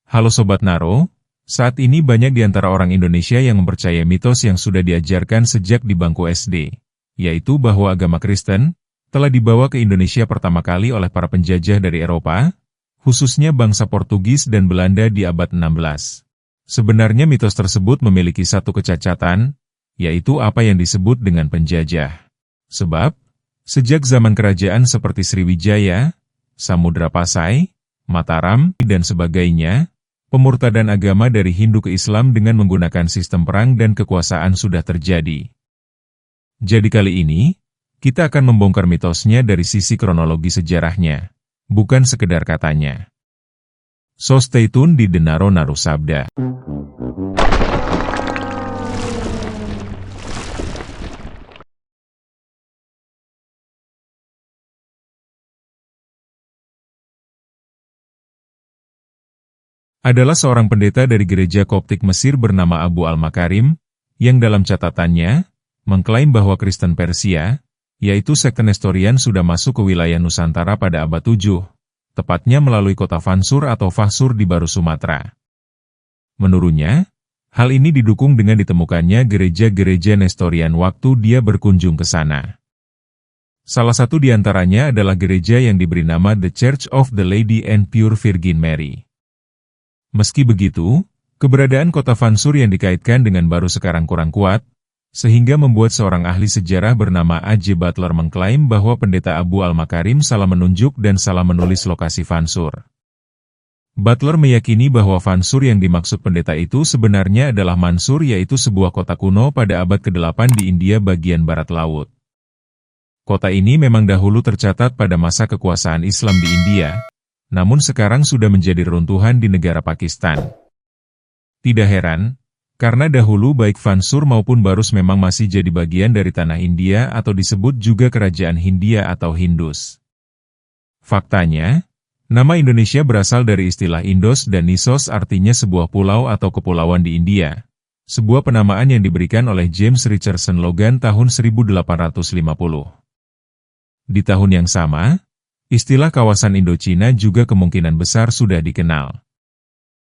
Halo Sobat Naro, saat ini banyak di antara orang Indonesia yang mempercayai mitos yang sudah diajarkan sejak di bangku SD, yaitu bahwa agama Kristen telah dibawa ke Indonesia pertama kali oleh para penjajah dari Eropa, khususnya bangsa Portugis dan Belanda di abad 16. Sebenarnya mitos tersebut memiliki satu kecacatan, yaitu apa yang disebut dengan penjajah. Sebab, sejak zaman kerajaan seperti Sriwijaya, Samudra Pasai, Mataram, dan sebagainya, pemurtadan agama dari Hindu ke Islam dengan menggunakan sistem perang dan kekuasaan sudah terjadi. Jadi kali ini, kita akan membongkar mitosnya dari sisi kronologi sejarahnya, bukan sekedar katanya. So stay tune di The Naro Sabda. Adalah seorang pendeta dari gereja Koptik Mesir bernama Abu Al-Makarim, yang dalam catatannya, mengklaim bahwa Kristen Persia, yaitu sekte Nestorian sudah masuk ke wilayah Nusantara pada abad 7, tepatnya melalui kota Fansur atau Fahsur di Baru Sumatera. Menurutnya, hal ini didukung dengan ditemukannya gereja-gereja Nestorian waktu dia berkunjung ke sana. Salah satu di antaranya adalah gereja yang diberi nama The Church of the Lady and Pure Virgin Mary. Meski begitu, keberadaan kota Fansur yang dikaitkan dengan Baru sekarang kurang kuat, sehingga membuat seorang ahli sejarah bernama A.J. Butler mengklaim bahwa pendeta Abu Al-Makarim salah menunjuk dan salah menulis lokasi Fansur. Butler meyakini bahwa Fansur yang dimaksud pendeta itu sebenarnya adalah Mansur, yaitu sebuah kota kuno pada abad ke-8 di India bagian barat laut. Kota ini memang dahulu tercatat pada masa kekuasaan Islam di India, namun sekarang sudah menjadi reruntuhan di negara Pakistan. Tidak heran, karena dahulu baik Fansur maupun Barus memang masih jadi bagian dari tanah India atau disebut juga Kerajaan Hindia atau Hindus. Faktanya, nama Indonesia berasal dari istilah Indos dan Nisos, artinya sebuah pulau atau kepulauan di India. Sebuah penamaan yang diberikan oleh James Richardson Logan tahun 1850. Di tahun yang sama, istilah kawasan Indochina juga kemungkinan besar sudah dikenal,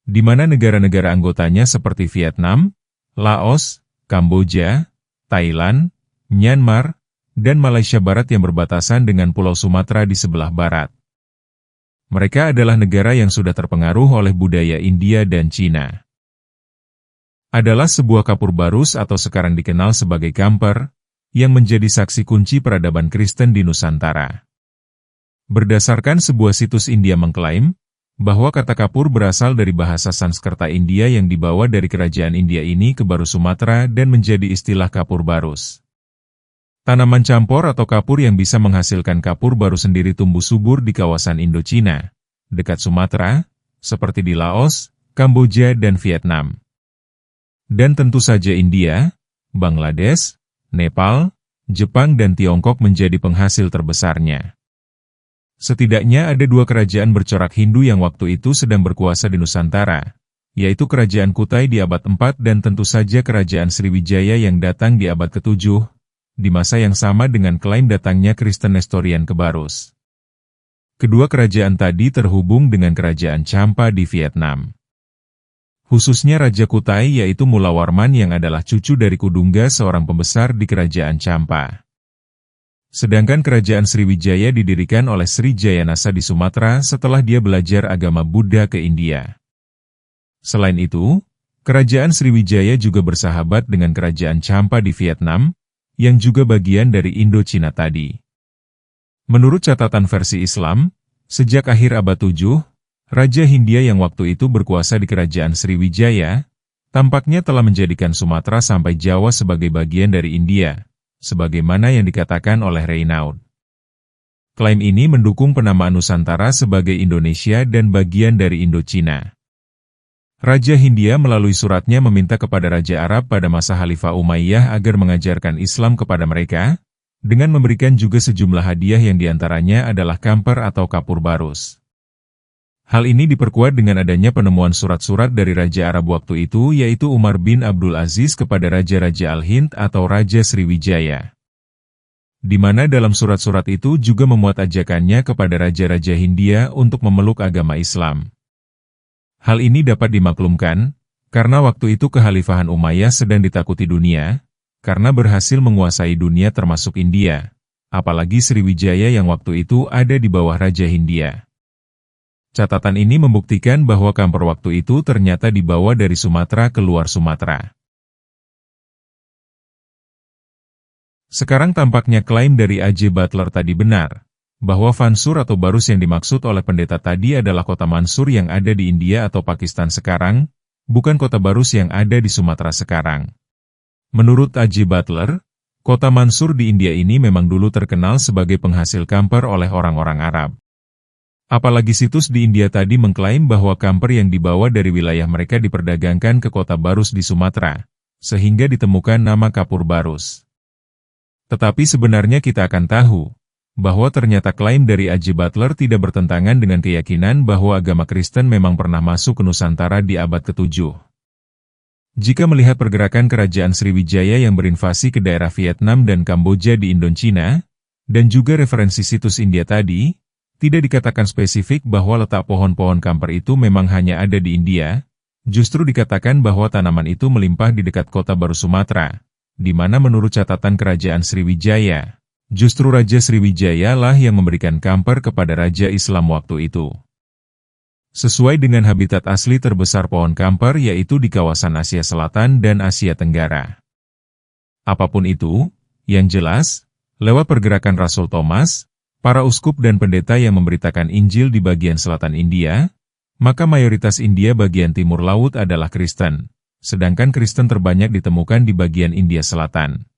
di mana negara-negara anggotanya seperti Vietnam, Laos, Kamboja, Thailand, Myanmar, dan Malaysia Barat yang berbatasan dengan Pulau Sumatera di sebelah barat. Mereka adalah negara yang sudah terpengaruh oleh budaya India dan Cina. Adalah sebuah kapur barus atau sekarang dikenal sebagai kamper, yang menjadi saksi kunci peradaban Kristen di Nusantara. Berdasarkan sebuah situs India mengklaim, bahwa kata kapur berasal dari bahasa Sanskerta India yang dibawa dari kerajaan India ini ke Baru Sumatera dan menjadi istilah kapur barus. Tanaman campur atau kapur yang bisa menghasilkan kapur baru sendiri tumbuh subur di kawasan Indochina, dekat Sumatera, seperti di Laos, Kamboja dan Vietnam. Dan tentu saja India, Bangladesh, Nepal, Jepang dan Tiongkok menjadi penghasil terbesarnya. Setidaknya ada dua kerajaan bercorak Hindu yang waktu itu sedang berkuasa di Nusantara, yaitu Kerajaan Kutai di abad 4 dan tentu saja Kerajaan Sriwijaya yang datang di abad ke-7, di masa yang sama dengan klaim datangnya Kristen Nestorian ke Barus. Kedua kerajaan tadi terhubung dengan Kerajaan Champa di Vietnam. Khususnya Raja Kutai yaitu Mulawarman yang adalah cucu dari Kudungga, seorang pembesar di Kerajaan Champa. Sedangkan Kerajaan Sriwijaya didirikan oleh Sri Jayanasa di Sumatera setelah dia belajar agama Buddha ke India. Selain itu, Kerajaan Sriwijaya juga bersahabat dengan Kerajaan Champa di Vietnam, yang juga bagian dari Indochina tadi. Menurut catatan versi Islam, sejak akhir abad 7, Raja Hindia yang waktu itu berkuasa di Kerajaan Sriwijaya, tampaknya telah menjadikan Sumatera sampai Jawa sebagai bagian dari India, sebagaimana yang dikatakan oleh Reynaud. Klaim ini mendukung penamaan Nusantara sebagai Indonesia dan bagian dari Indochina. Raja Hindia melalui suratnya meminta kepada Raja Arab pada masa Khalifah Umayyah agar mengajarkan Islam kepada mereka, dengan memberikan juga sejumlah hadiah yang diantaranya adalah kamper atau kapur barus. Hal ini diperkuat dengan adanya penemuan surat-surat dari Raja Arab waktu itu, yaitu Umar bin Abdul Aziz kepada Raja-Raja Al-Hind atau Raja Sriwijaya. Di mana dalam surat-surat itu juga memuat ajakannya kepada Raja-Raja Hindia untuk memeluk agama Islam. Hal ini dapat dimaklumkan, karena waktu itu Kekhalifahan Umayyah sedang ditakuti dunia, karena berhasil menguasai dunia termasuk India, apalagi Sriwijaya yang waktu itu ada di bawah Raja Hindia. Catatan ini membuktikan bahwa Kamper waktu itu ternyata dibawa dari Sumatera ke luar Sumatera. Sekarang tampaknya klaim dari A.J. Butler tadi benar, bahwa Fansur atau Barus yang dimaksud oleh pendeta tadi adalah kota Mansur yang ada di India atau Pakistan sekarang, bukan kota Barus yang ada di Sumatera sekarang. Menurut A.J. Butler, kota Mansur di India ini memang dulu terkenal sebagai penghasil kamper oleh orang-orang Arab. Apalagi situs di India tadi mengklaim bahwa kamper yang dibawa dari wilayah mereka diperdagangkan ke kota Barus di Sumatera, sehingga ditemukan nama Kapur Barus. Tetapi sebenarnya kita akan tahu, bahwa ternyata klaim dari A.J. Butler tidak bertentangan dengan keyakinan bahwa agama Kristen memang pernah masuk ke Nusantara di abad ke-7. Jika melihat pergerakan kerajaan Sriwijaya yang berinvasi ke daerah Vietnam dan Kamboja di Indochina, dan juga referensi situs India tadi, tidak dikatakan spesifik bahwa letak pohon-pohon kamper itu memang hanya ada di India, justru dikatakan bahwa tanaman itu melimpah di dekat kota Baru Sumatera, di mana menurut catatan kerajaan Sriwijaya, justru Raja Sriwijaya lah yang memberikan kamper kepada Raja Islam waktu itu. Sesuai dengan habitat asli terbesar pohon kamper yaitu di kawasan Asia Selatan dan Asia Tenggara. Apapun itu, yang jelas, lewat pergerakan Rasul Thomas, para uskup dan pendeta yang memberitakan Injil di bagian selatan India, maka mayoritas India bagian timur laut adalah Kristen, sedangkan Kristen terbanyak ditemukan di bagian India Selatan.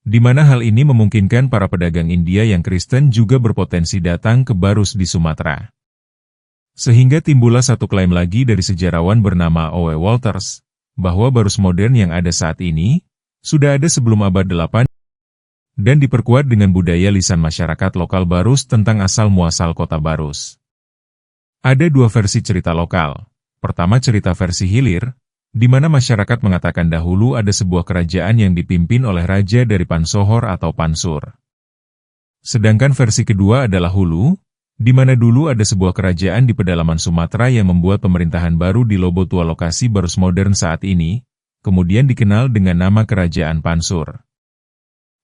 Di mana hal ini memungkinkan para pedagang India yang Kristen juga berpotensi datang ke Barus di Sumatera. Sehingga timbullah satu klaim lagi dari sejarawan bernama O.W. Walters, bahwa Barus modern yang ada saat ini, sudah ada sebelum abad 8, dan diperkuat dengan budaya lisan masyarakat lokal Barus tentang asal-muasal kota Barus. Ada dua versi cerita lokal. Pertama cerita versi hilir, di mana masyarakat mengatakan dahulu ada sebuah kerajaan yang dipimpin oleh raja dari Pansohor atau Pansur. Sedangkan versi kedua adalah hulu, di mana dulu ada sebuah kerajaan di pedalaman Sumatera yang membuat pemerintahan baru di Lobo Tua lokasi Barus modern saat ini, kemudian dikenal dengan nama Kerajaan Pansur.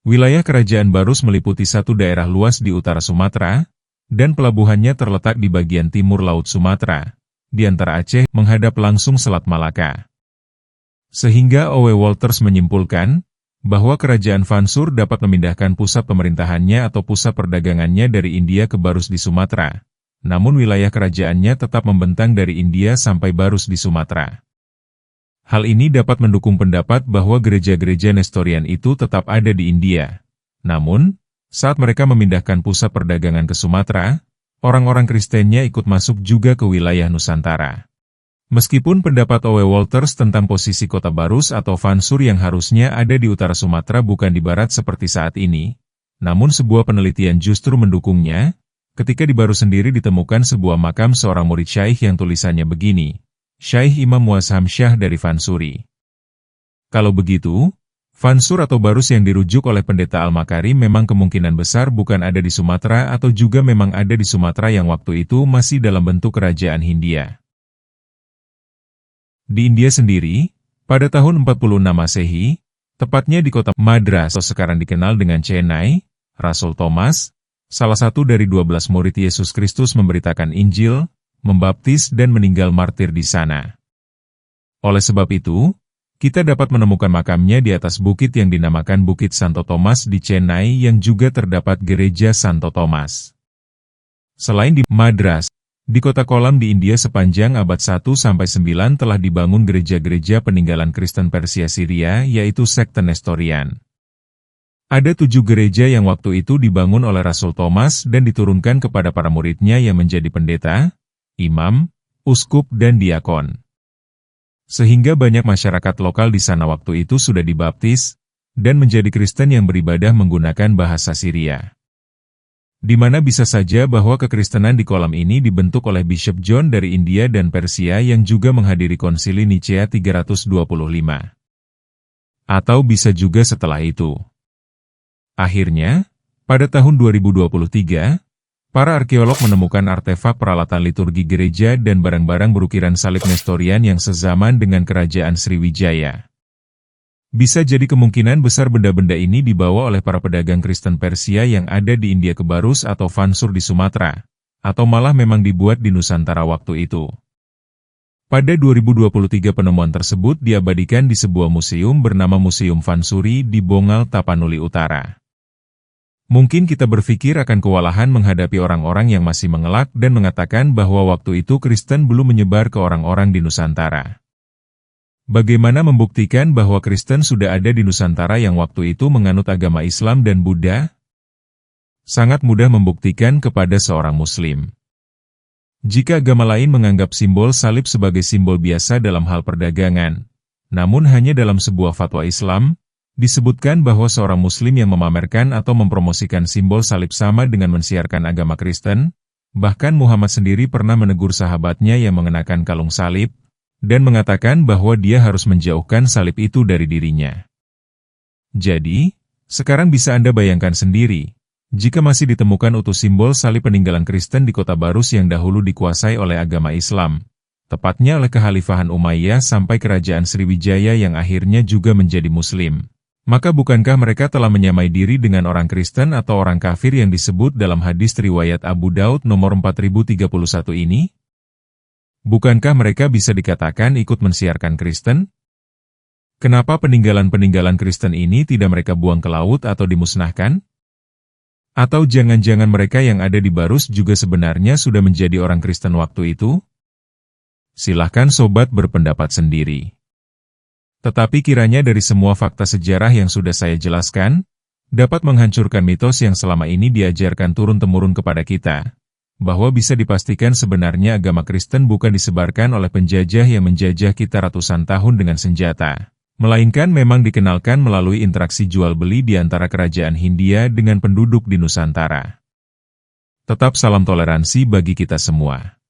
Wilayah Kerajaan Barus meliputi satu daerah luas di utara Sumatera, dan pelabuhannya terletak di bagian timur Laut Sumatera, di antara Aceh menghadap langsung Selat Malaka. Sehingga O.W. Walters menyimpulkan, bahwa Kerajaan Fansur dapat memindahkan pusat pemerintahannya atau pusat perdagangannya dari India ke Barus di Sumatera, namun wilayah kerajaannya tetap membentang dari India sampai Barus di Sumatera. Hal ini dapat mendukung pendapat bahwa gereja-gereja Nestorian itu tetap ada di India. Namun, saat mereka memindahkan pusat perdagangan ke Sumatera, orang-orang Kristennya ikut masuk juga ke wilayah Nusantara. Meskipun pendapat O.W. Walters tentang posisi kota Barus atau Fansur yang harusnya ada di utara Sumatera bukan di barat seperti saat ini, namun sebuah penelitian justru mendukungnya, ketika di Barus sendiri ditemukan sebuah makam seorang murid syaikh yang tulisannya begini, Syaikh Imam Muasham Syah dari Fansuri. Kalau begitu, Fansur atau Barus yang dirujuk oleh pendeta Al-Makarim memang kemungkinan besar bukan ada di Sumatera atau juga memang ada di Sumatera yang waktu itu masih dalam bentuk kerajaan Hindia. Di India sendiri, pada tahun 46 Masehi, tepatnya di kota Madras atau sekarang dikenal dengan Chennai, Rasul Thomas, salah satu dari 12 murid Yesus Kristus memberitakan Injil, membaptis dan meninggal martir di sana. Oleh sebab itu, kita dapat menemukan makamnya di atas bukit yang dinamakan Bukit Santo Thomas di Chennai yang juga terdapat gereja Santo Thomas. Selain di Madras, di kota Kolam di India sepanjang abad 1-9 telah dibangun gereja-gereja peninggalan Kristen Persia Syria yaitu sekte Nestorian. Ada 7 gereja yang waktu itu dibangun oleh Rasul Thomas dan diturunkan kepada para muridnya yang menjadi pendeta, imam, uskup dan diakon. Sehingga banyak masyarakat lokal di sana waktu itu sudah dibaptis, dan menjadi Kristen yang beribadah menggunakan bahasa Syria. Di mana bisa saja bahwa kekristenan di Kolam ini dibentuk oleh Bishop John dari India dan Persia yang juga menghadiri konsili Nicea 325. Atau bisa juga setelah itu. Akhirnya, pada tahun 2023, Para arkeolog menemukan artefak peralatan liturgi gereja dan barang-barang berukiran salib Nestorian yang sezaman dengan kerajaan Sriwijaya. Bisa jadi kemungkinan besar benda-benda ini dibawa oleh para pedagang Kristen Persia yang ada di India Kebarus atau Vansur di Sumatera, atau malah memang dibuat di Nusantara waktu itu. Pada 2023 penemuan tersebut diabadikan di sebuah museum bernama Museum Vansuri di Bongal, Tapanuli Utara. Mungkin kita berpikir akan kewalahan menghadapi orang-orang yang masih mengelak dan mengatakan bahwa waktu itu Kristen belum menyebar ke orang-orang di Nusantara. Bagaimana membuktikan bahwa Kristen sudah ada di Nusantara yang waktu itu menganut agama Islam dan Buddha? Sangat mudah membuktikan kepada seorang Muslim. Jika agama lain menganggap simbol salib sebagai simbol biasa dalam hal perdagangan, namun hanya dalam sebuah fatwa Islam, disebutkan bahwa seorang Muslim yang memamerkan atau mempromosikan simbol salib sama dengan mensiarkan agama Kristen, bahkan Muhammad sendiri pernah menegur sahabatnya yang mengenakan kalung salib, dan mengatakan bahwa dia harus menjauhkan salib itu dari dirinya. Jadi, sekarang bisa Anda bayangkan sendiri, jika masih ditemukan utuh simbol salib peninggalan Kristen di Kota Barus yang dahulu dikuasai oleh agama Islam, tepatnya oleh Kekhalifahan Umayyah sampai Kerajaan Sriwijaya yang akhirnya juga menjadi Muslim, maka bukankah mereka telah menyamai diri dengan orang Kristen atau orang kafir yang disebut dalam hadis riwayat Abu Daud nomor 4031 ini? Bukankah mereka bisa dikatakan ikut mensiarkan Kristen? Kenapa peninggalan-peninggalan Kristen ini tidak mereka buang ke laut atau dimusnahkan? Atau jangan-jangan mereka yang ada di Barus juga sebenarnya sudah menjadi orang Kristen waktu itu? Silahkan sobat berpendapat sendiri. Tetapi kiranya dari semua fakta sejarah yang sudah saya jelaskan, dapat menghancurkan mitos yang selama ini diajarkan turun-temurun kepada kita, bahwa bisa dipastikan sebenarnya agama Kristen bukan disebarkan oleh penjajah yang menjajah kita ratusan tahun dengan senjata, melainkan memang dikenalkan melalui interaksi jual-beli di antara kerajaan Hindia dengan penduduk di Nusantara. Tetap salam toleransi bagi kita semua.